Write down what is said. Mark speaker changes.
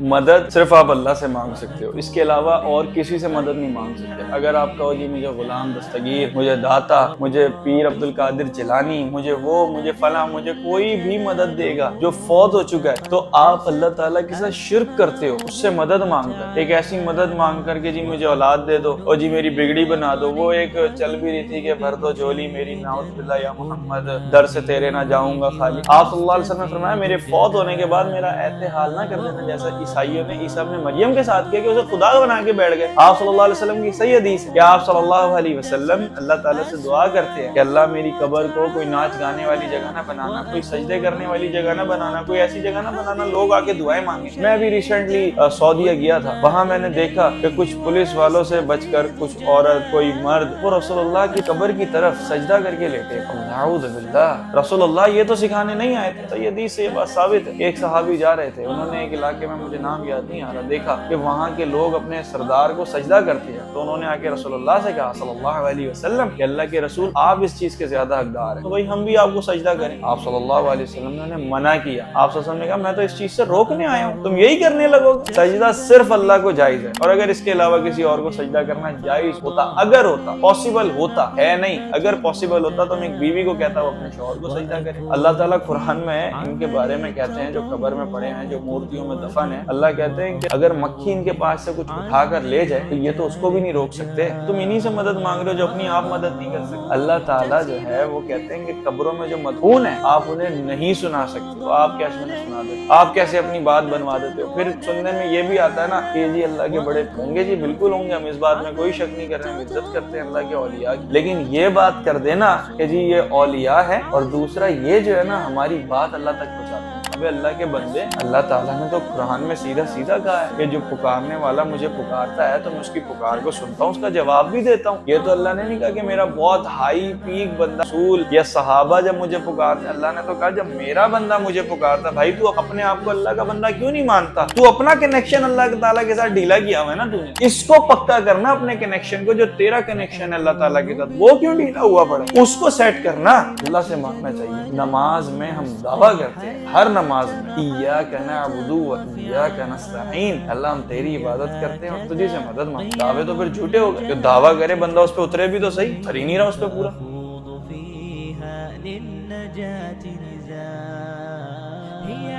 Speaker 1: مدد صرف آپ اللہ سے مانگ سکتے ہو، اس کے علاوہ اور کسی سے مدد نہیں مانگ سکتے۔ اگر آپ کہو جی مجھے غلام دستگیر، مجھے داتا، مجھے پیر عبد القادر جیلانی، مجھے مجھے فلاں، مجھے کوئی بھی مدد دے گا جو فوت ہو چکا ہے، تو آپ اللہ تعالیٰ کے ساتھ شرک کرتے ہو اس سے مدد مانگ کر۔ ایک ایسی مدد مانگ کر کے جی مجھے اولاد دے دو اور جی میری بگڑی بنا دو، وہ ایک چل بھی رہی تھی کہ بھر دو جھولی میری نعوذ باللہ یا محمد، در سے تیرے نہ جاؤں گا خالی۔ آپ صلی اللہ علیہ وسلم نے فرمایا میرے فوت ہونے کے بعد میرا ایسے حال نہ کر دینا جیسا عیسائیوں نے عیسیٰ ابن مریم کے ساتھ کیا کہ اسے خدا بنا کے بیٹھ گئے۔ آپ صلی اللہ علیہ وسلم کی صحیح حدیث ہے کہ آپ صلی اللہ علیہ وسلم اللہ تعالیٰ سے دعا کرتے ہیں کہ اللہ میری قبر کو کوئی ناچ گانے والی جگہ نہ بنانا، کوئی سجدے کرنے والی جگہ نہ بنانا، کوئی ایسی جگہ نہ بنانا لوگ آ کے دعائیں مانگیں۔ میں ابھی ریسنٹلی سعودیہ گیا تھا، وہاں میں نے دیکھا کہ کچھ پولیس والوں سے بچ کر کچھ عورت، کوئی مرد وہ رسول اللہ کی قبر کی طرف سجدہ کر کے لیٹے۔ نعوذ باللہ، رسول اللہ یہ تو سکھانے نہیں آئے تھے۔ تو یہ حدیث سے یہ بات ثابت ہے۔ ایک صحابی جا رہے تھے، انہوں نے ایک علاقے میں، مجھے نام یاد نہیں آ رہا، دیکھا کہ وہاں کے لوگ اپنے سردار کو سجدہ کرتے ہیں، تو انہوں نے آ کے رسول اللہ سے کہا صلی اللہ علیہ وسلم کہ اللہ کے رسول آپ اس چیز کے زیادہ حقدار ہیں، تو بھائی ہم بھی آپ کو سجدہ کریں۔ آپ صلی اللہ علیہ وسلم نے منع کیا۔ آپ صلی اللہ علیہ وسلم نے کہا میں تو اس چیز سے روکنے آیا ہوں، تم یہی کرنے لگو گے؟ سجدہ صرف اللہ کو جائز ہے، اور اگر اس کے علاوہ کسی اور کو سجدہ کرنا جائز ہوتا، اگر ہوتا، پاسبل ہوتا ہے نہیں، اگر پاسبل ہوتا تو میں ایک بیوی کو کہتا ہوں اپنے شوہر کو سجدہ کرے۔ اللہ تعالیٰ قرآن میں ان کے بارے میں کہتے ہیں جو قبر میں پڑے ہیں، جو مورتیوں میں دفن ہیں، اللہ کہتے ہیں کہ اگر مکھی ان کے پاس سے کچھ اٹھا کر لے جائے تو یہ تو اس کو بھی نہیں روک سکتے، تم انہی سے مدد مانگ رہے ہو جو اپنی آپ مدد نہیں کر سکتے۔ اللہ تعالیٰ جو ہے وہ کہتے ہیں کہ قبروں میں جو مدفون ہیں آپ انہیں نہیں سنا سکتے، تو آپ کیسے انہیں سنا دیتے، آپ کیسے اپنی بات بنوا دیتے ہو؟ پھر سننے میں یہ بھی آتا ہے نا کہ جی اللہ کے بڑے ہوں گے، جی بالکل ہوں گے، ہم اس بات میں کوئی شک نہیں کر رہے ہیں، ہم عزت کرتے ہیں اللہ کے اولیاء کی، لیکن یہ بات کر دینا کہ جی یہ اولیاء ہے، اور دوسرا یہ جو ہے نا ہماری بات اللہ تک پہنچاتے ہیں۔ ابے اللہ کے بندے، اللہ تعالیٰ نے تو قرآن میں سیدھا سیدھا کہا ہے کہ جو پکارنے والا مجھے پکارتا ہے تو میں اس کی پکار کو سنتا ہوں، اس کا جواب بھی دیتا ہوں۔ یہ تو اللہ نے نہیں کہا کہ میرا بہت ہائی پیک بندہ رسول یا صحابہ جب مجھے پکارتے ہیں، اللہ نے تو کہا جب میرا بندہ مجھے پکارتا۔ بھائی تو اپنے آپ کو اللہ کا بندہ کیوں نہیں مانتا؟ تو اپنا کنیکشن اللہ تعالیٰ کے ساتھ ڈھیلا کیا ہوا ہے نا، تو نے اس کو پکا کرنا، اپنے کنیکشن کو، جو تیرا کنیکشن ہے اللہ تعالیٰ کے ساتھ وہ کیوں ڈھیلا ہوا پڑا ہے، اس کو سیٹ کرنا۔ اللہ سے مانگنا چاہیے۔ نماز میں ہم دعویٰ کرتے ہیں، ہر نماز میں ایاک نعبد و ایاک نستعین، اللہ ہم تیری عبادت کرتے ہیں اور تجھے سے مدد مانگتے ہیں۔ دعوے تو پھر جھوٹے ہو گئے، جو دعویٰ کرے بندہ اس پہ اترے بھی تو صحیح، اتر ہی نہیں رہا اس پہ پورا۔
Speaker 2: فيها للنجاة نزاع هي